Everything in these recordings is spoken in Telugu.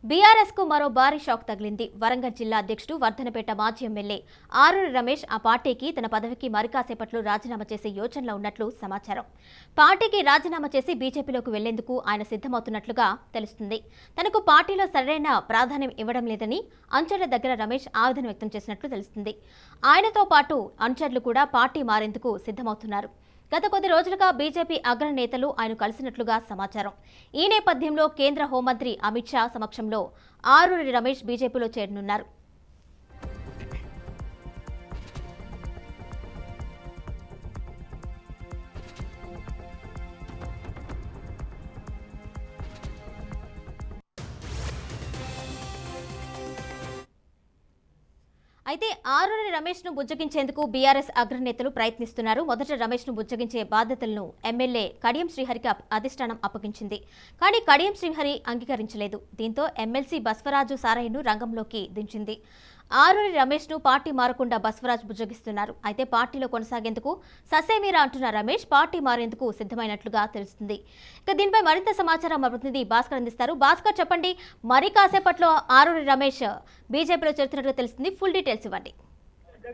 బీఆర్ఎస్ కు మరో భారీ షాక్ తగిలింది. వరంగల్ జిల్లా అధ్యక్షుడు వర్ధనపేట మాజీ ఎమ్మెల్యే ఆరూరి రమేష్ ఆ పార్టీకి తన పదవికి మరికాసేపట్లో రాజీనామా చేసే యోచనలో ఉన్నట్లు సమాచారం. పార్టీకి రాజీనామా చేసి బీజేపీలోకి వెళ్లేందుకు ఆయన సిద్ధమవుతున్నట్లుగా తెలుస్తుంది. తనకు పార్టీలో సరైన ప్రాధాన్యం ఇవ్వడం లేదని అనుచరుల దగ్గర రమేష్ ఆవేదన వ్యక్తం చేసినట్లు తెలుస్తుంది. ఆయనతో పాటు అనుచరులు కూడా పార్టీ మారేందుకు సిద్ధమవుతున్నారు. గత కొద్ది రోజులుగా బీజేపీ అగ్రనేతలు ఆయన కలిసినట్లుగా సమాచారం. ఈ నేపథ్యంలో కేంద్ర హోంమంత్రి అమిత్ షా సమక్షంలో ఆరూరి రమేష్ బీజేపీలో చేరనున్నారు. అయితే ఆరూరి రమేష్ ను బుజ్జగించేందుకు బీఆర్ఎస్ అగ్రనేతలు ప్రయత్నిస్తున్నారు. మొదట రమేష్ ను బుజ్జగించే బాధ్యతలను ఎమ్మెల్యే కడియం శ్రీహరికి అధిష్టానం అప్పగించింది. కానీ కడియం శ్రీహరి అంగీకరించలేదు. దీంతో ఎమ్మెల్సీ బస్వరాజు సారయ్యను రంగంలోకి దించింది. ఆరూరి రమేష్ ను పార్టీ మారకుండా బస్వరాజ్ బుజ్జగిస్తున్నారు. అయితే పార్టీలో కొనసాగేందుకు ససేమీరా అంటున్న రమేష్ పార్టీ మారేందుకు సిద్ధమైనట్లుగా తెలుస్తుంది. ఇక దీనిపై మరింత సమాచారం మా ప్రతినిధి భాస్కర్ అందిస్తారు. భాస్కర్, చెప్పండి, మరి కాసేపట్లో ఆరూరి రమేష్ బీజేపీలో చేరుతున్నట్టుగా తెలుస్తుంది. ఫుల్ డీటెయిల్స్ ఇవ్వండి.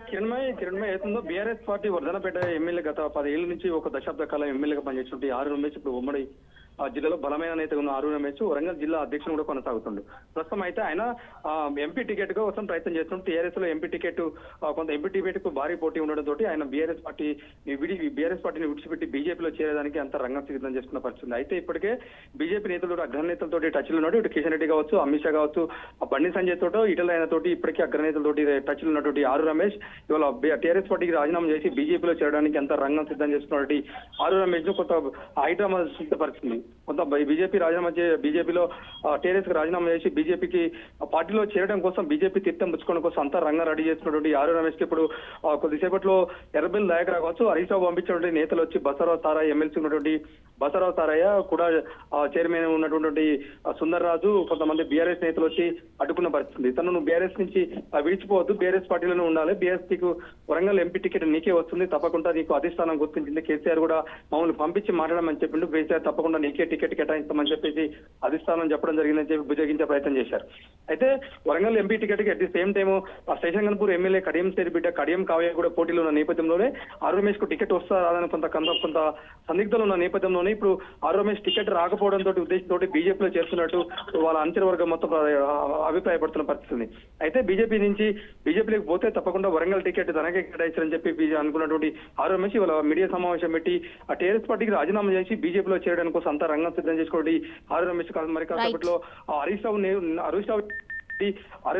కిరణ్మయ్ అవుతుందో బీఆర్ఎస్ పార్టీ వర్ధనపేట ఎమ్మెల్యే గత 10 ఏళ్ల నుంచి ఒక దశాబ్ద కాలం ఎమ్మెల్యేగా పనిచేస్తుంటే ఆరూరి రమేష్ ఇప్పుడు ఉమ్మడి జిల్లాలో బలమైన నేతగా ఉన్న ఆరూరి రమేష్ వరంగల్ జిల్లా అధ్యక్షుడు కూడా కొనసాగుతుండు. ప్రస్తుతం అయితే ఆయన ఎంపీ టికెట్ కోసం ప్రయత్నం చేస్తుంటే టీఆర్ఎస్ లో ఎంపీ టికెట్ కొంత ఎంపీ టికెట్ కు భారీ పోటీ ఉండడంతో ఆయన బీఆర్ఎస్ పార్టీని విడిచిపెట్టి బీజేపీలో చేరేదానికి అంత రంగం సిద్ధం చేసుకున్న పరిస్థితి. అయితే ఇప్పటికే బీజేపీ నేతలు అగ్రనేతలతో టచ్ లో ఉన్నాడు. ఇటు కిషన్ రెడ్డి కావచ్చు, అమిత్ షా కావచ్చు, బండి సంజయ్ తోటో ఇటల ఆయన తోటి ఇప్పటికే అగ్రనేతలతోటి టచ్ లో ఉన్నటువంటి ఆరూరి రమేష్ ఇవాళ టీఆర్ఎస్ పార్టీకి రాజీనామా చేసి బీజేపీలో చేరడానికి అంత రంగం సిద్ధం చేసుకున్నటువంటి ఆరూరి రమేష్ ను కొంత హైడ్రామా సిద్ధపరిచింది. కొంత బీజేపీలో టీఆర్ఎస్ కి రాజీనామా చేసి బీజేపీకి పార్టీలో చేరడం కోసం బీజేపీ తీర్థం పుచ్చుకోవడం కోసం అంతా రంగం రెడీ చేస్తున్నటువంటి ఆరూరి రమేష్ కి ఇప్పుడు కొద్దిసేపట్లో ఎర్రబెల్లి దయాకర్ కావచ్చు, హరీష్ రావు పంపించినటువంటి నేతలు వచ్చి బసవరాజు సారయ్య, ఎమ్మెల్సీ ఉన్నటువంటి బసవరాజు సారయ్య కూడా చైర్మన్ ఉన్నటువంటి సుందర్ రాజు, కొంతమంది బీఆర్ఎస్ నేతలు వచ్చి అడ్డుకున్న పరిస్థితి. తను బీఆర్ఎస్ నుంచి విడిచిపోవద్దు, బీఆర్ఎస్ పార్టీలోనే ఉండాలి, బీఆర్ఎస్ నీకు వరంగల్ ఎంపీ టికెట్ నీకే వస్తుంది, తప్పకుండా నీకు అధిష్టానం గుర్తించింది, కేసీఆర్ కూడా మమ్మల్ని పంపించి మాట్లాడమని చెప్పిండు, కేసీఆర్ తప్పకుండా నీకే టికెట్ కేటాయిస్తామని చెప్పేసి అధిష్టానం చెప్పడం జరిగిందని చెప్పి బుజ్జగించే ప్రయత్నం చేశారు. అయితే వరంగల్ ఎంపీ టికెట్ కి at the same time station Ghanpur MLA Kadiyam సేరి బిడ్డ కడియం కావ్య కూడా పోటీలో ఉన్న నేపథ్యంలోనే ఆరూరి రమేష్ కు టికెట్ వస్తారని కొంత సందిగ్ధంలో ఉన్న నేపథ్యంలోనే ఇప్పుడు ఆరూరి రమేష్ టికెట్ రాకపోవడంతో ఉద్దేశంతో బీజేపీలో చేస్తున్నట్టు వాళ్ళ అంచనా వర్గం మొత్తం అభిప్రాయపడుతున్న పరిస్థితి. అయితే బీజేపీలోకి పోతే తప్పకుండా వరంగల్ టికెట్ తనకే కేటాయించారని చెప్పి అనుకున్నటువంటి ఆరూరి రమేష్ ఇవాళ మీడియా సమావేశం పెట్టి ఆ టీఆర్ఎస్ పార్టీకి రాజీనామా చేసి బీజేపీలో చేయడానికి కోసం అంతా రంగం సిద్ధం చేసుకోండి. ఆరూరి రమేష్ మరి కాసేపట్లో హరీష్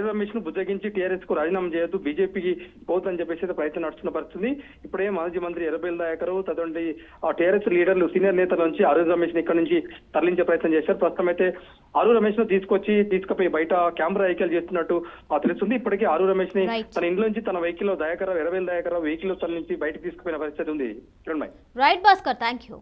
రమేష్ ను బుజ్జగించి టీఆర్ఎస్ కు రాజీనామా చేయొద్దు, బీజేపీకి పోతుందని చెప్పేసి ప్రయత్నం నడుస్తున్న పరిస్థితి. ఇప్పుడే మాజీ మంత్రి ఎర్రబెల్లి దయాకర్ తదుంటి టీఆర్ఎస్ లీడర్లు సీనియర్ నేతల నుంచి ఆరూరి రమేష్ ని ఇక్కడ నుంచి తరలించే ప్రయత్నం చేశారు. ప్రస్తుతం అయితే ఆరూరి రమేష్ ను తీసుకుపోయి బయట కెమెరా వెహికల్ చేస్తున్నట్టు తెలుస్తుంది. ఇప్పటికే ఆరూరి రమేష్ ని తన ఇంట్లో నుంచి తన వెహికల్ లో ఎర్రబెల్లి దయాకర్ వెహికల్ తన నుంచి బయటకు తీసుకుపోయిన పరిస్థితి ఉంది. Right Bhaskar, thank you.